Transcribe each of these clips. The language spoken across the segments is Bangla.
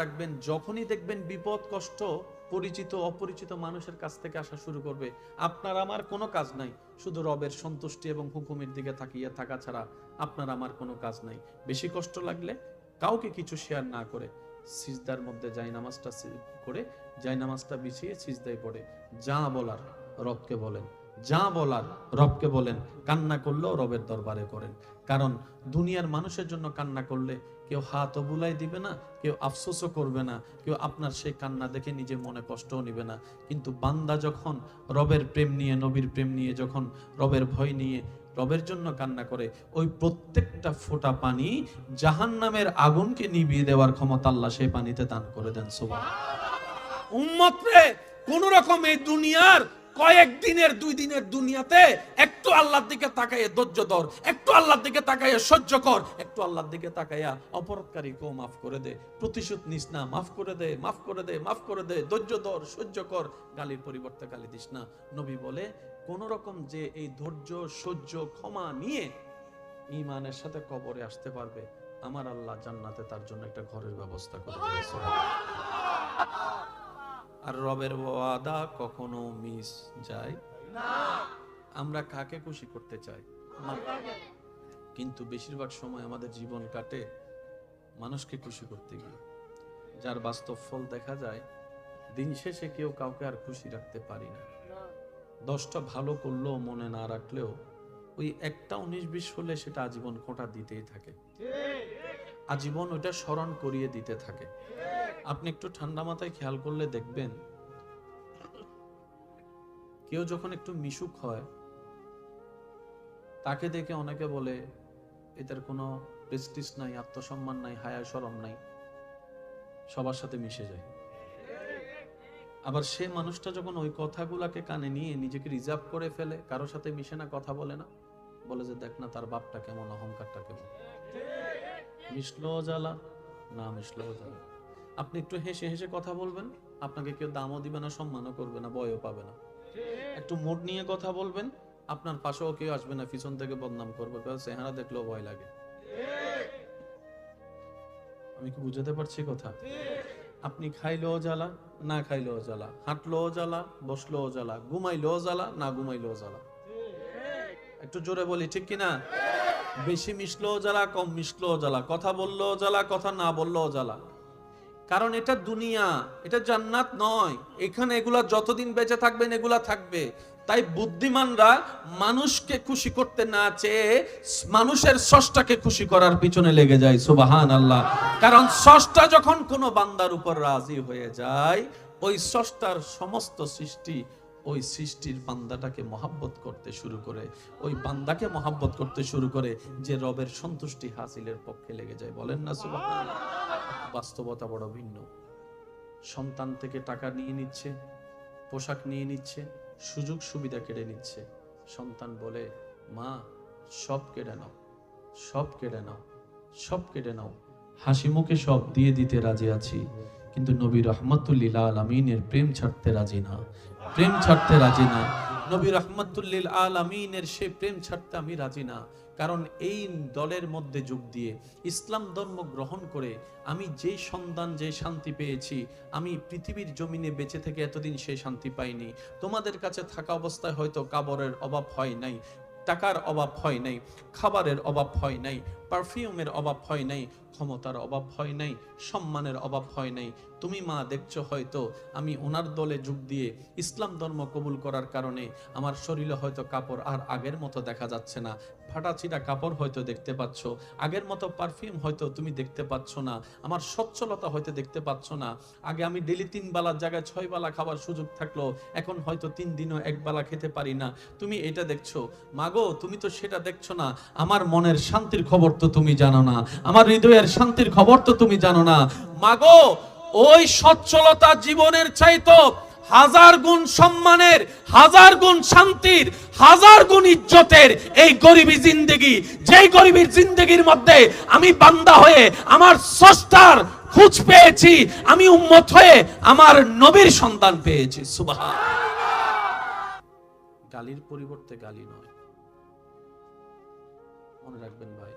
রাখবেন, যখনই দেখবেন বিপদ কষ্ট পরিচিত অপরিচিত মানুষের কাছ থেকে আসা শুরু করবে, আপনার আমার কোনো কাজ নাই, শুধু রবের সন্তুষ্টি এবং হুকুমের দিকে তাকিয়ে থাকা ছাড়া আপনার আমার কোনো কাজ নাই। বেশি কষ্ট লাগলে কাউকে কিছু শেয়ার না করে সিজদার মধ্যে জায়নামাজটা করে জায়নামাজটা বিছিয়ে সিজদায় পড়ে যা বলার রবকে বলেন, যা বলার রবকে বলেন। কান্না করলেও রবের দরবারে করেন, কারণ দুনিয়ার মানুষের জন্য কান্না করলে কেউ হাতও বুলাই দিবে না, কেউ আফসোসও করবে না, কেউ আপনার সেই কান্না দেখে নিজে মনে কষ্টও নিবে না। কিন্তু বান্দা যখন রবের প্রেম নিয়ে, নবীর প্রেম নিয়ে, যখন রবের ভয় নিয়ে রবের জন্য কান্না করে, ওই প্রত্যেকটা ফোঁটা পানি জাহান্নামের আগুনকে নিভিয়ে দেওয়ার ক্ষমতা আল্লাহ সেই পানিতে দান করে দেন। সুবহানাল্লাহ। উম্মত রে, কোন রকম এই দুনিয়ার কয়েকদিনের 2 দিনের দুনিয়াতে একটু আল্লাহর দিকে তাকাইয়ে ধৈর্য ধর, একটু আল্লাহর দিকে তাকাইয়ে সহ্য কর, একটু আল্লাহর দিকে তাকাইয়া অপরাধকারীকেও মাফ করে দে, প্রতিশোধ নিস না, মাফ করে দে, মাফ করে দে, মাফ করে দে, ধৈর্য ধর, সহ্য কর, গালির পরিবর্তে গালি দিস না। নবী বলে কোন রকম যে এই ধৈর্য সহ্য ক্ষমা নিয়ে ঈমানের সাথে কবরে আসতে পারবে, আমার আল্লাহ জান্নাতে তার জন্য একটা ঘরের ব্যবস্থা করে দিয়েছে। আর রবের ওয়াদা কখনো মিস যায় না। আমরা কাকে খুশি করতে চাই? কিন্তু বেশিরভাগ সময় আমাদের জীবন কাটে মানুষকে খুশি করতে গিয়ে, যার বাস্তব ফল দেখা যায় দিন শেষে কেউ কাউকে আর খুশি রাখতে পারি না। 10টা ভালো করলেও মনে না রাখলেও ওই একটা 19-20 হলে সেটা আজীবন খোঁটা দিতেই থাকে, আজীবন ওইটা স্মরণ করিয়ে দিতে থাকে। আপনি একটু ঠান্ডা মাথায় খেয়াল করলে দেখবেন, কেউ যখন একটু মিশুক হয় তাকে দেখে অনেকে বলে এদের কোনো প্রেস্টিজ নাই, আত্মসম্মান নাই, হায়া শরম নাই, সবার সাথে মিশে যায়। আবার সে মানুষটা যখন ওই কথাগুলাকে কানে নিয়ে নিজেকে রিজার্ভ করে ফেলে, কারোর সাথে মিশে না, কথা বলে না, বলে যে দেখ না তার বাপটা কেমন, অহংকারটা কেমন, মিশলো জ্বালা, না মিশলো জ্বালা। আপনি একটু হেসে হেসে কথা বলবেন, আপনাকে কেউ দামও দিবে না, সম্মানও করবে না, ভয়ও পাবে না। একটু মুড নিয়ে কথা বলবেন, আপনার পাশেও কেউ আসবে না, পিছন থেকে বদনাম করবে, চেহারা দেখলেও ভয় লাগে। আমি কি বুঝাতে পারছি কথা? আপনি খাইলেও জ্বালা, না খাইলেও জ্বালা, হাঁটলেও জ্বালা, বসলেও জ্বালা, ঘুমাইলেও জ্বালা, না ঘুমাইলেও জ্বালা। একটু জোরে বলি ঠিক কিনা? বেশি মিশলেও জ্বালা, কম মিশলেও জ্বালা, কথা বললেও জ্বালা, কথা না বললেও জ্বালা। কারণ এটা দুনিয়া, এটা জান্নাত নয়। এখানে এগুলা যতদিন বেঁচে থাকবেন এগুলা থাকবে। তাই বুদ্ধিমানরা মানুষকে খুশি করতে না চেয়ে মানুষের স্রষ্টাকে খুশি করার পিছনে লেগে যায়। সুবহানাল্লাহ। কারণ স্রষ্টা যখন কোনো বান্দার উপর রাজি হয়ে যায়, ওই স্রষ্টার সমস্ত সৃষ্টি ওই সৃষ্টির বান্দাটাকে মহাব্বত করতে শুরু করে, ওই বান্দাকে মহাব্বত করতে শুরু করে, যে রবের সন্তুষ্টি হাসিলের পক্ষে লেগে যায়। বলেন না সুবহানাল্লাহ। বাস্তবতা বড় ভিন্ন। সন্তান থেকে টাকা নিয়ে নিচ্ছে, পোশাক নিয়ে নিচ্ছে, সুযোগ সুবিধা কেড়ে নিচ্ছে। সন্তান বলে মা সব কেড়ে নাও, সব কেড়ে নাও, সব কেড়ে নাও, হাসি মুখে সব দিয়ে দিতে রাজি আছি, কিন্তু নবী রাহমাতুল লিল আলামিনের প্রেম ছাড়তে রাজি না, প্রেম ছাড়তে রাজি না। নবী রাহমাতুল লিল আলামিনের সেই প্রেম ছাড়তে আমি রাজি না। কারণ এই দলের মধ্যে যোগ দিয়ে ইসলাম ধর্ম গ্রহণ করে আমি যেই সন্ধান, যে শান্তি পেয়েছি, আমি পৃথিবীর জমিনে বেঁচে থেকে এতদিন সেই শান্তি পাইনি। তোমাদের কাছে থাকা অবস্থায় হয়তো কাপড়ের অভাব হয় নাই, টাকার অভাব হয় নাই, খাবারের অভাব হয় নাই, পারফিউমের অভাব হয় নাই, ক্ষমতার অভাব হয় নাই, সম্মানের অভাব হয় নাই। তুমি মা দেখছো হয়তো আমি ওনার দলে যোগ দিয়ে ইসলাম ধর্ম কবুল করার কারণে আমার শরীরে হয়তো কাপড় আর আগের মতো দেখা যাচ্ছে না, ফাটাছিটা কাপড় হয়তো দেখতে পাচ্ছ, আগের মতো পারফিউম হয়তো তুমি দেখতে পাচ্ছ না, আমার সচ্ছলতা হয়তো দেখতে পাচ্ছ না। আগে আমি ডেলি 3 বেলার জায়গায় 6 বেলা খাবার সুযোগ থাকলো, এখন হয়তো 3 দিনও 1 বেলা খেতে পারি না। তুমি এটা দেখছো মাগো, তুমি তো সেটা দেখছো না। আমার মনের শান্তির খবর তো তুমি জানো না, আমার হৃদয়ের শান্তির খবর তো তুমি জানো না। মাগো, ওই সচ্ছলতা জীবনের চাইতো 1000 গুণ সম্মানের, 1000 গুণ শান্তির, 1000 গুণ ইজ্জতের এই গরিবী জিন্দেগি, যেই গরিবীর জিন্দেগির মধ্যে আমি বান্দা হয়ে আমার স্রষ্টার খোঁজ পেয়েছি, আমি উম্মত হয়ে আমার নবীর সন্তান পেয়েছি। সুবহানাল্লাহ। গালির পরিবর্তে গালি নয়, মনে রাখবেন ভাই।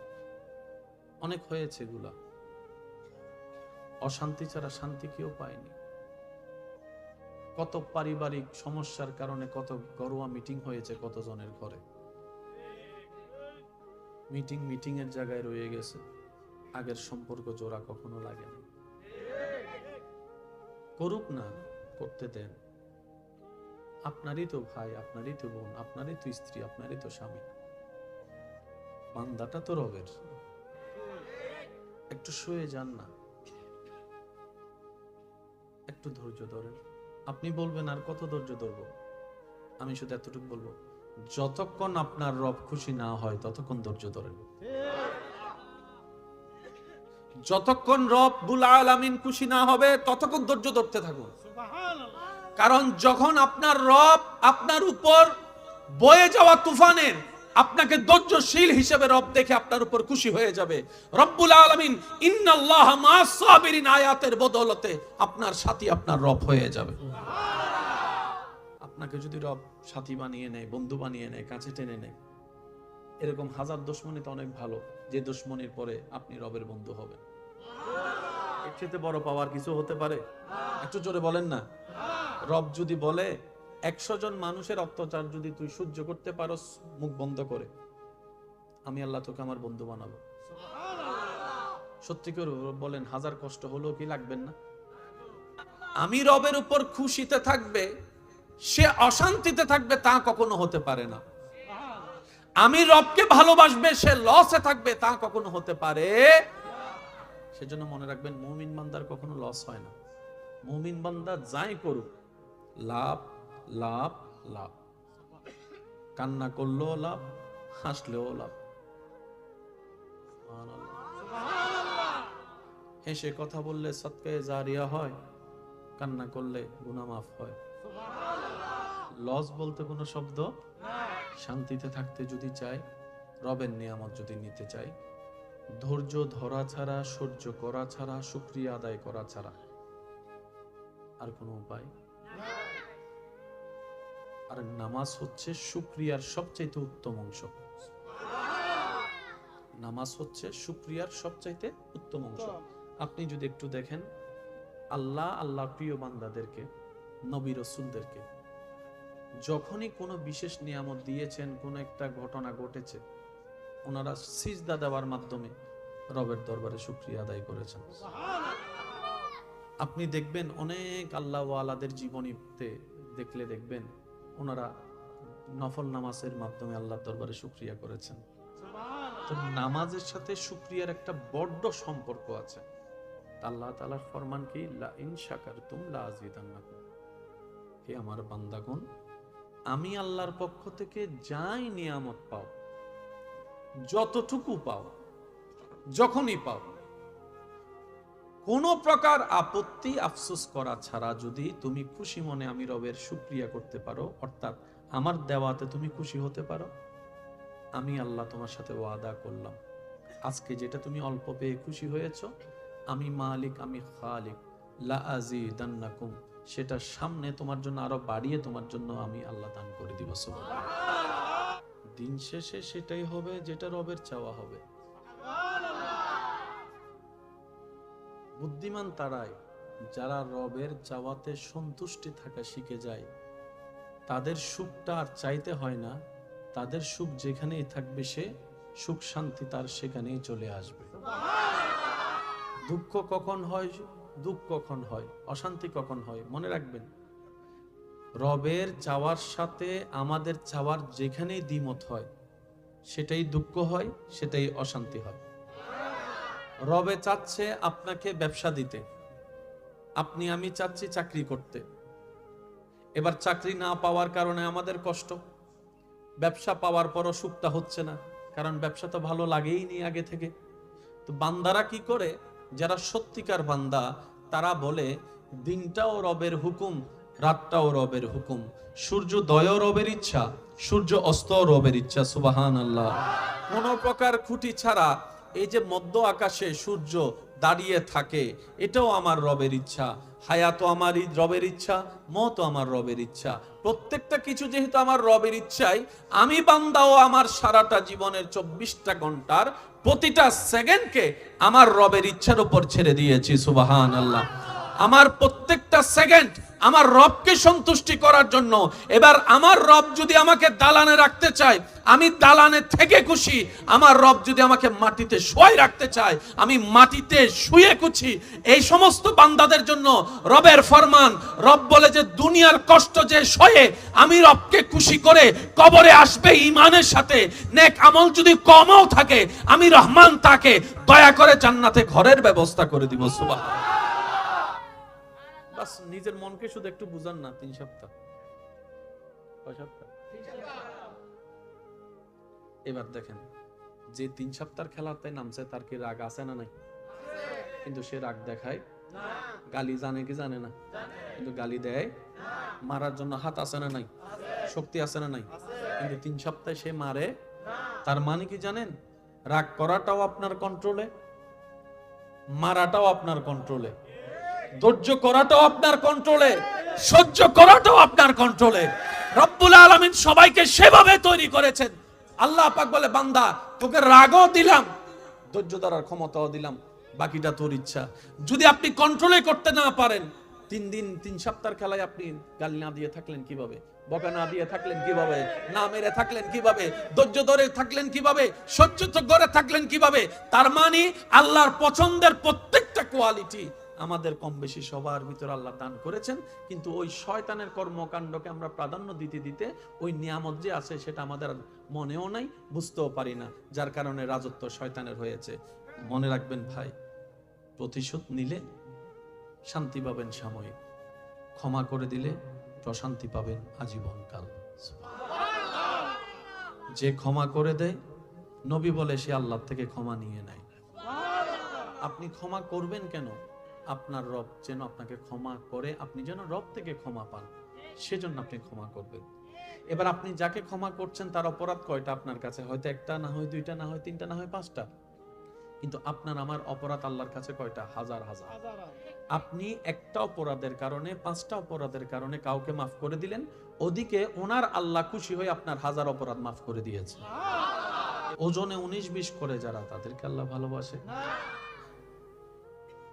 অনেক হয়েছে এগুলা, অশান্তি ছাড়া শান্তি কেউ পায়নি। কত পারিবারিক সমস্যার কারণে কত ঘরোয়া মিটিং হয়েছে কতজনের ঘরে, মিটিং এর জায়গায় রয়ে গেছে, আগের সম্পর্ক জোড়া কখনো লাগে না। করুক না, করতে দেন। আপনারই তো ভাই, আপনারই তো বোন, আপনারই তো স্ত্রী, আপনারই তো স্বামী, বান্দাটা তো রবের। একটু শুয়ে যান না, একটু ধৈর্য ধরেন। আপনি বলবেন আর কত ধৈর্য ধরবো? আমি শুধু এতটুকু বলবো, যতক্ষণ আপনার রব খুশি না হয় ততক্ষণ ধৈর্য ধরেন। যতক্ষণ রব্বুল আলামিন খুশি না হবে ততক্ষণ ধৈর্য ধরতে থাকুন। কারণ যখন আপনার রব আপনার উপর বয়ে যাওয়া তুফানের আপনাকে ধৈর্যশীল হিসেবে রব দেখে আপনার উপর খুশি হয়ে যাবে। রব্বুল আলামিন ইন্নাল্লাহা মা'আস সাবিরিন আয়াতের বদৌলতে আপনার সাথী আপনার রব হয়ে যাবে। আপনাকে যদি রব সাথী বানিয়ে নেয়, বন্ধু বানিয়ে নেয়, কাছে টেনে নেয়, এরকম হাজার দুশমনী তো অনেক ভালো, যে দুশমনীর পরে আপনি রবের বন্ধু হবেন। এর চেয়ে বড় পাওয়ার কিছু হতে পারে? একটু জোরে বলেন না। রব যদি বলে 100 জন মানুষের অত্যাচার যদি তুই সহ্য করতে পারস মুখ বন্ধ করে, আমি আল্লাহ তোকে আমার বন্ধু বানাবো। সত্যি করে বলেন, হাজার কষ্ট হলেও কি লাগবেন না? আমি রবের উপর খুশিতে থাকবে, সে অশান্তিতে থাকবে, তা কখনো হতে পারে না। আমি রবকে ভালোবাসবে, সে লসে থাকবে, তা কখনো হতে পারে। সেজন্য মনে রাখবেন, মুমিন বান্দার কখনো লস হয় না। মুমিন বান্দা যাই করুক, লাভ লাভ লাভ। কান্না করলেও লাভ, হাসলেও লাভ। হেসে কথা বললে সদকায়ে জারিয়া হয়, কান্না করলে গুনাহ মাফ হয়। লস বলতে কোনো শব্দ। শান্তিতে থাকতে যদি চাই, রবের নিয়ামত যদি নিতে চাই, ধৈর্য ধরা ছাড়া, সহ্য করা ছাড়া, শুকরিয়া আদায় করা ছাড়া আর কোনো উপায়। আর নামাজ হচ্ছে শুকরিয়ার সবচাইতে উত্তম অংশ। নামাজ হচ্ছে শুকরিয়ার সবচাইতে উত্তম অংশ। আপনি যদি একটু দেখেন, আল্লাহ প্রিয় বান্দাদেরকে, নবী রাসূলদেরকে যখনই কোনো বিশেষ নিয়ামত দিয়েছেন, কোন একটা ঘটনা ঘটেছে, ওনারা সিজদা দেওয়ার মাধ্যমে রবের দরবারে শুকরিয়া আদায় করেছেন। আপনি দেখবেন অনেক আল্লাহ ওয়ালাদের জীবনীতে দেখলে দেখবেন ওনারা নফল নামাজের মাধ্যমে আল্লাহর দরবারে শুকরিয়া করেছেন। তো নামাজের সাথে শুকরিয়ার একটা বড় সম্পর্ক আছে। আল্লাহ তাআলার ফরমান কি, লা ইন শাকারতুম লা আযীদান্নাকুম। হে আমার বান্দাগণ, আমি আল্লাহর পক্ষ থেকে যাই নিয়ামত পাও, যতটুকু পাও, যখনই পাও, কোন প্রকার আপত্তি আফসোস করা ছাড়া যদি তুমি খুশি মনে আমি রবের শুকরিয়া করতে পারো, অর্থাৎ আমার দেওয়াতে তুমি খুশি হতে পারো, আমি আল্লাহ তোমার সাথে ওয়াদা করলাম, আজকে যেটা তুমি অল্প পেয়ে খুশি হয়েছো, আমি মালিক, আমি খালিক, লা আযীদান্নাকুম, সেটা সামনে তোমার জন্য আরো বাড়িয়ে তোমার জন্য আমি আল্লাহ দান করে দিব। সুবহানাল্লাহ। দিন শেষে সেটাই হবে যেটা রবের চাওয়া হবে। বুদ্ধিমান তারাই যারা রবের চাওয়াতে সন্তুষ্টি থাকা শিখে যায়, তাদের সুখটা আর চাইতে হয় না, তাদের সুখ যেখানেই থাকবে সে সুখ শান্তি তার সেখানেই চলে আসবে। দুঃখ কখন হয়, দুঃখ কখন হয়, অশান্তি কখন হয়, মনে রাখবেন রবের চাওয়ার সাথে আমাদের চাওয়ার যেখানেই দ্বিমত হয় সেটাই দুঃখ হয়, সেটাই অশান্তি হয়। রবে চাচ্ছে আপনাকে ব্যবসা দিতে, আপনি আমি চাচ্ছি চাকরি করতে। এবার চাকরি না পাওয়ার কারণে আমাদের কষ্ট, ব্যবসা পাওয়ার পরও সুখটা হচ্ছে না, কারণ ব্যবসা তো ভালো লাগেই নি আগে থেকে। তো বান্দারা কি করে, যারা সত্যিকার বান্দা তারা বলে দিনটাও রবের হুকুম, রাতটাও রবের হুকুম, সূর্যোদয়ও রবের ইচ্ছা, সূর্য অস্তও রবের ইচ্ছা। সুবহানাল্লাহ। কোনো প্রকার খুঁটি ছাড়া এই যে মধ্য আকাশে সূর্য দাঁড়িয়ে থাকে, এটাও আমার রবের ইচ্ছা। হায়াতও আমার রবের ইচ্ছা, মওতও আমার রবের ইচ্ছা। প্রত্যেকটা কিছু যেহেতু আমার রবের ইচ্ছাই, আমি বান্দাও আমার সারাটা জীবনের 24টা ঘন্টার প্রতিটা সেকেন্ডকে আমার রবের ইচ্ছার উপর ছেড়ে দিয়েছি, সুবহানাল্লাহ। আমার প্রত্যেকটা সেকেন্ড আমার রবকে সন্তুষ্টি করার জন্য। এবার আমার রব যদি আমাকে দালানে রাখতে চায়, আমি দালানে থেকে খুশি। আমার রব যদি আমাকে মাটিতে শুয়ে রাখতে চায়, আমি মাটিতে শুয়ে খুশি। এই সমস্ত বান্দাদের জন্য রবের ফরমান, রব বলে যে দুনিয়ার কষ্ট যে সয়ে আমি রবকে খুশি করে কবরে আসবে ঈমানের সাথে। নেক আমল যদি কমও থাকে, আমি রহমান তাকে দয়া করে জান্নাতে ঘরের ব্যবস্থা করে দিব, সুবহানাল্লাহ। বাস নিজের মনকে শুধু একটু বুঝান না। 3 সপ্তাহ, কয় সপ্তাহ? এবার দেখেন, যে 3 সপ্তাহের খেলাতে নামছে তার কি রাগ আছে না নাই? কিন্তু সে রাগ দেখায় না। গালি জানে কি জানে না? কিন্তু গালি দেয়। মারার জন্য হাত আছে না নাই? শক্তি আছে না নাই? কিন্তু 3 সপ্তাহে সে মারে। তার মানে কি জানেন? রাগ করাটাও আপনার কন্ট্রোলে, মারাটাও আপনার কন্ট্রোলে, ধৈর্য করাটাও আপনার কন্ট্রোলে, সহ্য করাটাও আপনার কন্ট্রোলে। রব্বুল আলামিন সবাইকে সেভাবে তৈরি করেছেন। আল্লাহ পাক বলে, বান্দা তোকে রাগও দিলাম, ধৈর্য ধরার ক্ষমতাও দিলাম, বাকিটা তোর ইচ্ছা। যদি আপনি কন্ট্রোলে করতে না পারেন, 3 সপ্তাহের খেলায় আপনি গালি না দিয়ে থাকলেন কিভাবে? বকা না দিয়ে থাকলেন কিভাবে? না মেরে থাকলেন কিভাবে? ধৈর্য ধরে থাকলেন কিভাবে? সহ্য করে থাকলেন কিভাবে? তার মানে আল্লাহর পছন্দের প্রত্যেকটা কোয়ালিটি আমাদের কম বেশি সবার ভিতর আল্লাহ দান করেছেন। কিন্তু ওই শয়তানের কর্মকাণ্ডকে আমরা প্রাধান্য দিতে দিতে ওই নিয়ামত যে আছে সেটা আমাদের মনেও নাই, বুঝতেও পারি না, যার কারণে রাজত্ব শয়তানের হয়েছে। মনে রাখবেন ভাই, প্রতিশোধ নিলে শান্তি পাবেন সাময়িক, ক্ষমা করে দিলে প্রশান্তি পাবেন আজীবনকাল। যে ক্ষমা করে দেয়, নবী বলে সে আল্লাহ থেকে ক্ষমা নিয়ে নেয়। আপনি ক্ষমা করবেন কেন? আপনার রব যেন আপনাকে ক্ষমা করে, আপনি যেন রব থেকে ক্ষমা পান, সেজন্য আপনি ক্ষমা করবেন। এবার আপনি যাকে ক্ষমা করছেন তার অপরাধ কয়টা আপনার কাছে? হয়তো 1টা, না হয় 2টা, না হয় 3টা, না হয় 5টা। কিন্তু আপনার আমার অপরাধ আল্লাহর কাছে কয়টা? হাজার হাজার। আপনি একটা অপরাধের কারণে, 5টা অপরাধের কারণে কাউকে মাফ করে দিলেন, ওদিকে ওনার আল্লাহ খুশি হয়ে আপনার হাজার অপরাধ মাফ করে দিয়েছে। ওজনে 19-20 করে যারা, তাদেরকে আল্লাহ ভালোবাসে।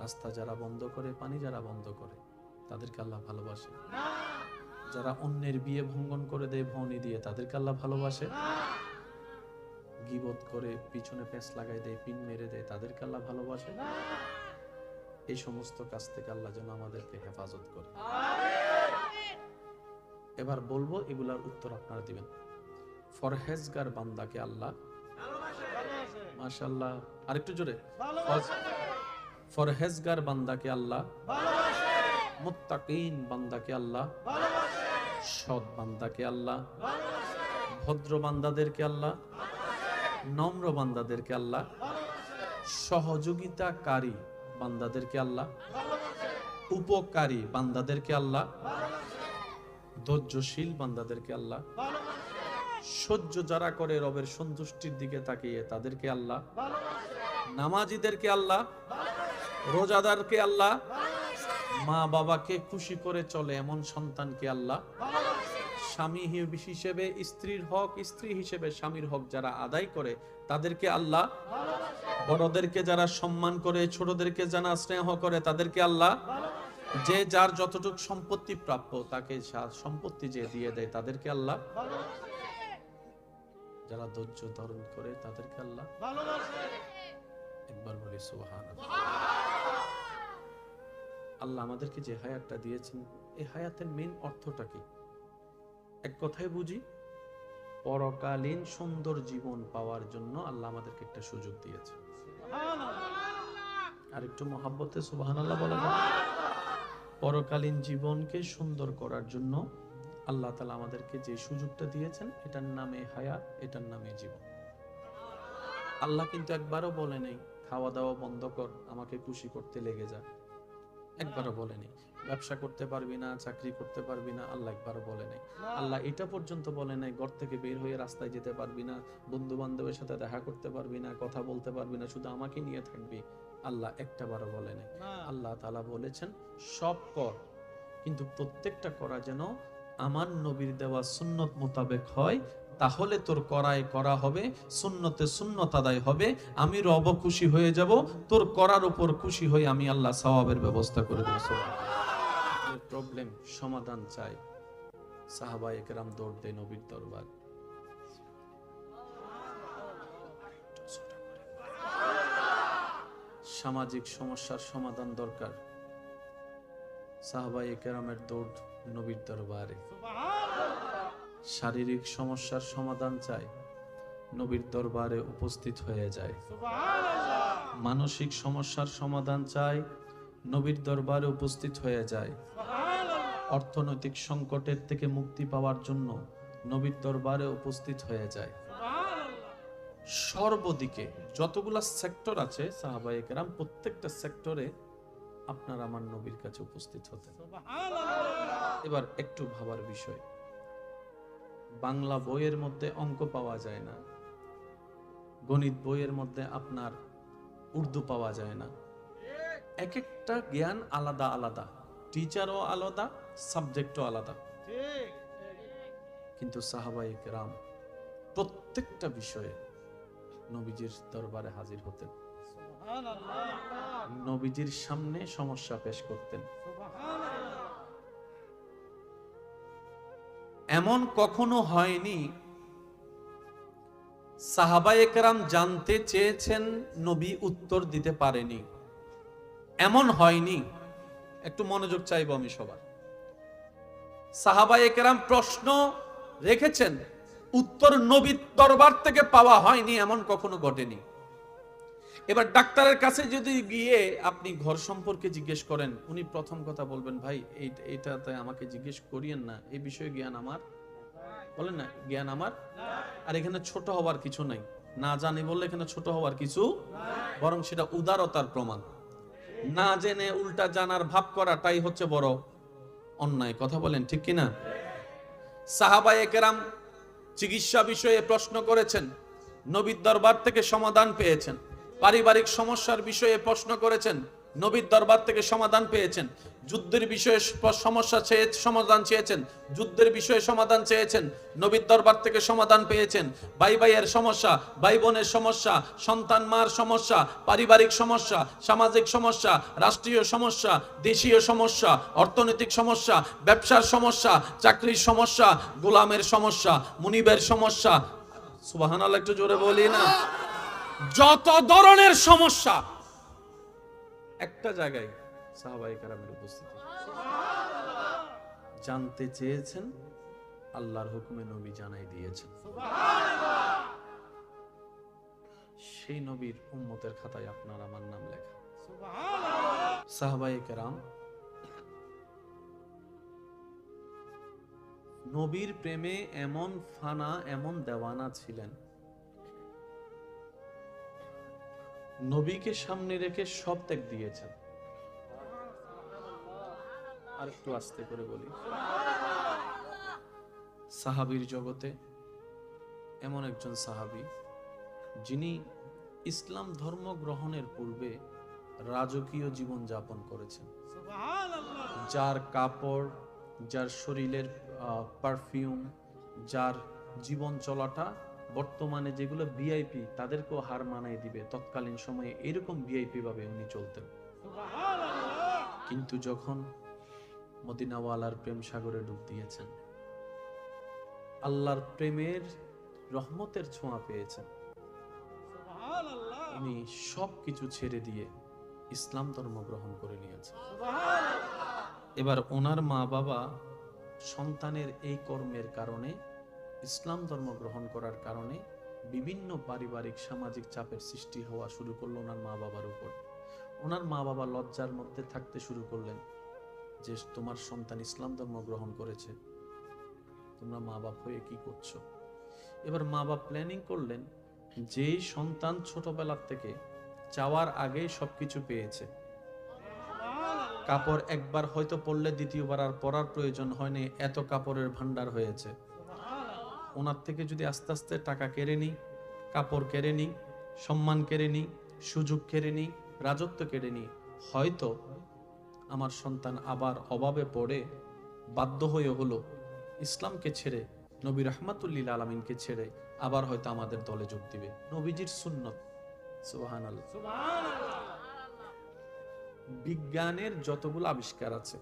রাস্তা যারা বন্ধ করে, পানি যারা বন্ধ করে, তাদেরকে আল্লাহ ভালোবাসে। যারা অন্যের বিয়ে ভঙ্গন করে দেয় ভৌনি দিয়ে, তাদেরকে আল্লাহ ভালোবাসে। গীবত করে পিছনে পেঁচ লাগাই দেয়, পিন মেরে দেয়, তাদেরকে আল্লাহ ভালোবাসে। এই সমস্ত কাজ থেকে আল্লাহ যেন আমাদেরকে হেফাজত করে। এবার বলবো, এগুলার উত্তর আপনারা দিবেন। ফরহেজগার বান্দাকে আল্লাহ ভালোবাসে। মাশাআল্লাহ, আরেকটু জোরে। ফরহেজগার বান্দাকে আল্লাহ ভালোবাসে। মুত্তাকিন বান্দাকে আল্লাহ ভালোবাসে। সৎ বান্দাকে আল্লাহ ভালোবাসে। ভদ্র বান্দাদেরকে আল্লাহ ভালোবাসে। নম্র বান্দাদেরকে আল্লাহ ভালোবাসে। সহযোগিতাকারী বান্দাদেরকে আল্লাহ ভালোবাসে। উপকারী বান্দাদেরকে আল্লাহ ভালোবাসে। ধৈর্যশীল বান্দাদেরকে আল্লাহ ভালোবাসে। সহ্য যারা করে রবের সন্তুষ্টির দিকে তাকিয়ে, তাদেরকে আল্লাহ ভালোবাসে। নামাজীদেরকে আল্লাহ ভালোবাসে। রোজাদারকে আল্লাহ ভালোবাসে। মা বাবাকে খুশি করে চলে এমন সন্তানকে আল্লাহ ভালোবাসে। স্বামী হিসেবে স্ত্রীর হক, স্ত্রী হিসেবে স্বামীর হক যারা আদায় করে, তাদেরকে আল্লাহ ভালোবাসে। বড়দেরকে যারা সম্মান করে, ছোটদেরকে যারা স্নেহ করে, তাদেরকে আল্লাহ ভালোবাসে। যে যার যতটুকু সম্পত্তি প্রাপ্য তাকে সম্পত্তি যে দিয়ে দেয়, তাদেরকে আল্লাহ ভালোবাসে। যারা ধৈর্য ধারণ করে, তাদেরকে আল্লাহ ভালোবাসে। একবার বলি সুবহানাল্লাহ। আল্লাহ আমাদেরকে যে হায়াতটা দিয়েছেন, এই হায়াতের মেইন অর্থটা কি? এক কথায় বুঝি, পরকালীন সুন্দর জীবন পাওয়ার জন্য আল্লাহ আমাদেরকে একটা সুযোগ দিয়েছে। আর একটু মহাব্বতে সুবহানাল্লাহ বলা যায়। পরকালীন জীবনকে সুন্দর করার জন্য আল্লাহ তাআলা আমাদেরকে যে সুযোগটা দিয়েছেন, এটার নামে হায়াত, এটার নামে জীবন। আল্লাহ কিন্তু একবারও বলে নাই খাওয়া দাওয়া বন্ধ কর, আমাকে খুশি করতে লেগে যা। একবারও বলে নাই ব্যবসা করতে পারবি না, চাকরি করতে পারবি না, আল্লাহ একবারও বলে নাই। আল্লাহ এটা পর্যন্ত বলে নাই ঘর থেকে বের হয়ে রাস্তায় যেতে পারবি না, বন্ধু বান্ধবের সাথে দেখা করতে পারবি না, কথা বলতে পারবি না, শুধু আমাকে নিয়ে থাকবি। আল্লাহ একটাবারও বলে নাই। আল্লাহ তাআলা বলেছেন সব কর, কিন্তু প্রত্যেকটা করা যেন আমার নবীর দেওয়া সুন্নত মোতাবেক হয়, তাহলে তোর করায় করা হবে, সুন্নতে সুন্নত আদায় হবে, আমি রব খুশি হয়ে যাব, তোর করার উপর খুশি হয়ে আমি আল্লাহ সওয়াবের ব্যবস্থা করে দেব। সুবহানাল্লাহ। প্রবলেম সমাধান চাই, সাহাবায়ে কেরাম দৌড় দেয় নবীর দরবার। সামাজিক সমস্যার সমাধান দরকার, সাহাবায়ে কেরামের দৌড় নবীর দরবারে। শারীরিক সমস্যার সমাধান চাই, নবীর দরবারে উপস্থিত হয়ে যায়। মানসিক সমস্যার সমাধান চাই, নবীর দরবারে উপস্থিত হয়ে যায়। অর্থনৈতিক সংকটের থেকে মুক্তি পাওয়ার জন্য নবীর দরবারে উপস্থিত হয়ে যায়। সর্বদিকে যতগুলা সেক্টর আছে সাহাবায়ে কেরাম প্রত্যেকটা সেক্টরে আপনার আমার নবীর কাছে উপস্থিত হতেন। এবার একটু ভাবার বিষয়, বাংলা বইয়ের মধ্যে অঙ্ক পাওয়া যায় না, গণিত বইয়ের মধ্যে আপনার উর্দু পাওয়া যায় না। এক একটা জ্ঞান আলাদা আলাদা, টিচারও আলাদা, সাবজেক্টও আলাদা। কিন্তু সাহাবায়ে কেরাম প্রত্যেকটা বিষয়ে নবীজির দরবারে হাজির হতেন, নবীজির সামনে সমস্যা পেশ করতেন। এমন কখনো হয়নি সাহাবায়ে কেরাম জানতে চেয়েছেন নবী উত্তর দিতে পারেনি, এমন হয়নি। একটু মনোযোগ চাইবো আমি সবার। সাহাবায়ে কেরাম প্রশ্ন রেখেছেন, উত্তর নবীর দরবার থেকে পাওয়া হয়নি, এমন কখনো ঘটেনি। এবার ডাক্তারের কাছে যদি গিয়ে আপনি ঘর সম্পর্কে জিজ্ঞেস করেন, উনি প্রথম কথা বলবেন, ভাই এইটাতে আমাকে জিজ্ঞেস করিয়েন না, এই বিষয়ে জ্ঞান আমার, বলেন না জ্ঞান আমার। আর এখানে ছোট হওয়ার কিছু নাই, না জানি বললে এখানে ছোট হওয়ার কিছু, বরং সেটা উদারতার প্রমাণ। না জেনে উল্টা জানার ভাব করাটাই হচ্ছে বড় অন্যায়। কথা বলেন ঠিক কিনা? সাহাবায়ে কেরাম চিকিৎসা বিষয়ে প্রশ্ন করেছেন, নবীর দরবার থেকে সমাধান পেয়েছেন। পারিবারিক সমস্যার বিষয়ে প্রশ্ন করেছেন, নবীর দরবার থেকে সমাধান পেয়েছেন। যুদ্ধের বিষয়ে সমাধান চেয়েছেন, যুদ্ধের বিষয়ে সমাধান চেয়েছেন, নবীর দরবার থেকে সমাধান পেয়েছেন। ভাই ভাইয়ের সমস্যা, ভাই বোনের সমস্যা, সন্তান মার সমস্যা, পারিবারিক সমস্যা, সামাজিক সমস্যা, রাষ্ট্রীয় সমস্যা, দেশীয় সমস্যা, অর্থনৈতিক সমস্যা, ব্যবসার সমস্যা, চাকরির সমস্যা, গোলামের সমস্যা, মুনিবের সমস্যা, সুবহানাল্লাহ একটু জোরে বলি না, যত ধরনের সমস্যা একটা জায়গায় সাহাবায়ে কেরামের উপস্থিতি। জানতে চেয়েছেন, আল্লাহর হুকুমে নবী জানাই দিয়েছেন। সেই নবীর উম্মতের খাতায় আপনার আমার নাম লেখা। সাহাবায়ে কেরাম নবীর প্রেমে এমন ফানা, এমন দেওয়ানা ছিলেন, নবীকে সামনে রেখে সব ত্যাগ দিয়েছেন। আর একটু আস্তে করে বলি, সাহাবীর জগতে এমন একজন সাহাবী যিনি ইসলাম ধর্ম গ্রহণের পূর্বে রাজকীয় জীবন যাপন করেছেন, যার কাপড়, যার শরীরের পারফিউম, যার জীবন চলাটা বর্তমানে যেগুলো ভিআইপি তাদেরকেও হার মানায় দিবে, তৎকালীন সময়ে এরকম ভিআইপি ভাবে উনি চলতেন। কিন্তু যখন মদিনাওয়ালার প্রেম সাগরে ডুব দিয়েছেন, আল্লাহর প্রেমের রহমতের ছোঁয়া পেয়েছেন, উনি সবকিছু ছেড়ে দিয়ে ইসলাম ধর্ম গ্রহণ করে নিয়েছেন। এবার ওনার মা বাবা সন্তানের এই কর্মের কারণে, ইসলাম ধর্ম গ্রহণ করার কারণে বিভিন্ন পারিবারিক সামাজিক চাপের সৃষ্টি হওয়া শুরু করলো ওনার মা বাবার উপর। ওনার মা বাবা লজ্জার মধ্যে থাকতে শুরু করলেন যে তোমার সন্তান ইসলাম ধর্ম গ্রহণ করেছে, তোমরা মা বাপ হয়ে কি করছো। এবার মা বাপ প্ল্যানিং করলেন, যেই সন্তান ছোটবেলার থেকে চাওয়ার আগেই সবকিছু পেয়েছে, কাপড় একবার হয়তো পরলে দ্বিতীয়বার আর পরার প্রয়োজন হয়নি, এত কাপড়ের ভান্ডার হয়েছে, ওনার থেকে যদি আস্তে আস্তে টাকা কেড়ে নি, কাপড় কেড়ে নি, সম্মান কেড়ে নি, সুযোগ কেড়ে নি, রাজত্ব কেড়ে নি, হয়তো আমার সন্তান আবার অভাবে পড়ে বাধ্য হয়ে হলো ইসলামকে ছেড়ে নবী রাহমাতুল লিল আলামিনকে ছেড়ে আবার হয়তো আমাদের দলে যোগ দিবে। নবীজির সুন্নত, সুবহানাল্লাহ। বিজ্ঞানের যতগুলো আবিষ্কার আছে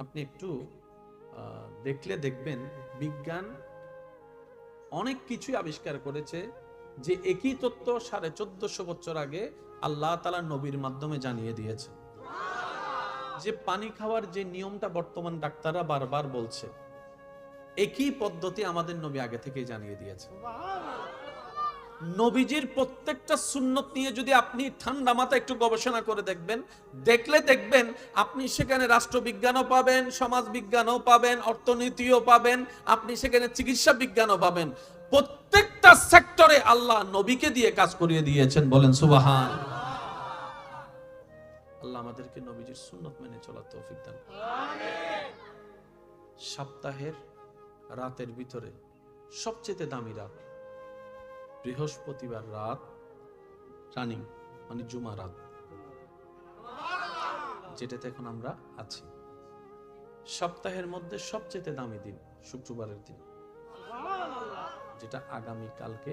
আপনি একটু দেখলে দেখবেন বিজ্ঞান অনেক কিছুই আবিষ্কার করেছে যে একই তত্ত্ব 1450 বছর আগে আল্লাহ তাআলা নবীর মাধ্যমে জানিয়ে দিয়েছে। যে পানি খাওয়ার যে নিয়মটা বর্তমান ডাক্তাররা বারবার বলছে, একই পদ্ধতি আমাদের নবী আগে থেকেই জানিয়ে দিয়েছে। নবীজির প্রত্যেকটা সুন্নত নিয়ে যদি আপনি ঠান্ডা মাথায় একটু গবেষণা করে দেখবেন, দেখলে দেখবেন আপনি সেখানে রাষ্ট্রবিজ্ঞানও পাবেন, সমাজ বিজ্ঞানও পাবেন, অর্থনীতিও পাবেন, আপনি সেখানে চিকিৎসা বিজ্ঞানও পাবেন। প্রত্যেকটা সেক্টরে আল্লাহ নবীকে দিয়ে কাজ করিয়ে দিয়েছেন, বলেন সুবহান। আল্লাহ আমাদেরকে নবীজির সুন্নত মেনে চলার তৌফিক দান করুন। সপ্তাহের রাতের ভিতরে সবচেয়ে দামি রাত বৃহস্পতিবার রাত, রানিং মানে জুমা রাত, যেটাতে এখন আমরা আছি। সপ্তাহের মধ্যে সবচেয়ে দামি দিন শুক্রবারের দিন, যেটা আগামী কালকে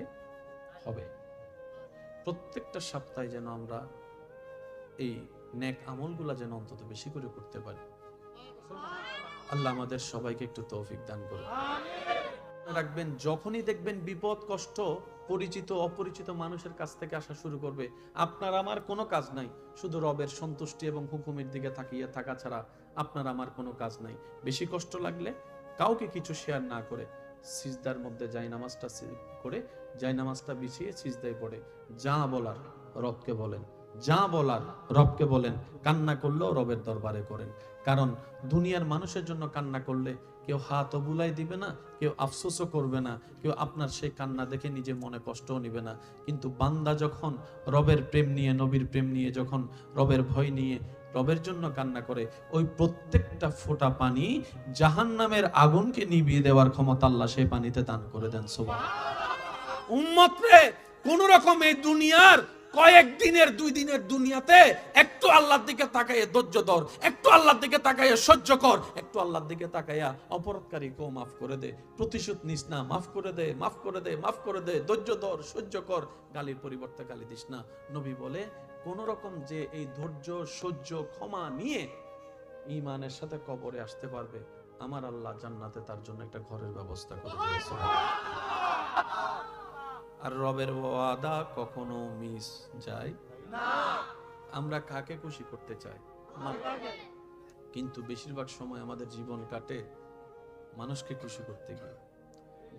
হবে। প্রত্যেকটা সপ্তাহে যেন আমরা এই নেক আমলগুলা যেন অন্তত বেশি করে করতে পারি। আল্লাহ আমাদের সবাইকে একটু তৌফিক দান করুন। রাখবেন, যখনই দেখবেন বিপদ কষ্ট পরিচিত অপরিচিত মানুষের কাছ থেকে আসা শুরু করবে, আপনার আমার কোনো কাজ নাই, শুধু রবের সন্তুষ্টি এবং হুকুমের দিকে তাকিয়ে থাকা ছাড়া আপনার আমার কোনো কাজ নাই। বেশি কষ্ট লাগলে কাউকে কিছু শেয়ার না করে সিজদার মধ্যে জায়নামাজটা করে জায়নামাজটা বিছিয়ে সিজদায় পড়ে যা বলার রবকে বলেন, যা বলার রবকে বলেন। কান্না করলেও রবের দরবারে করেন, কারণ দুনিয়ার মানুষের জন্য কান্না করলে কেউ হাতও বুলাই দিবে না, কেউ আফসোসও করবে না, কেউ আপনার সেই কান্না দেখে নিজে মনে কষ্টও নিবে না। কিন্তু বান্দা যখন রবের প্রেম নিয়ে, নবীর প্রেম নিয়ে, যখন রবের ভয় নিয়ে রবের জন্য কান্না করে, ওই প্রত্যেকটা ফোঁটা পানি জাহান্নামের আগুনকে নিভিয়ে দেওয়ার ক্ষমতা আল্লাহ সেই পানিতে দান করে দেন। সুবহানাল্লাহ। উম্মত রে, কোন রকম এই দুনিয়ার কয়েকদিনের 2 দিনের দুনিয়াতে একটু আল্লাহর দিকে তাকাইয়ে ধৈর্য ধর, একটু আল্লাহর দিকে তাকাইয়ে সহ্য কর, একটু আল্লাহর দিকে তাকাইয়া অপরাধকারীকেও মাফ করে দে, প্রতিশোধ নিস না, মাফ করে দে, মাফ করে দে, মাফ করে দে, ধৈর্য ধর, সহ্য কর, গালির পরিবর্তে গালি দিস না। নবী বলে কোন রকম যে এই ধৈর্য সহ্য ক্ষমা নিয়ে ঈমানের সাথে কবরে আসতে পারবে, আমার আল্লাহ জান্নাতে তার জন্য একটা ঘরের ব্যবস্থা করে দিয়েছে। আর রবের ওয়াদা কখনো মিস যায় না। আমরা কাকে খুশি করতে চাই? কিন্তু বেশিরভাগ সময় আমাদের জীবন কাটে মানুষকে খুশি করতে গিয়ে,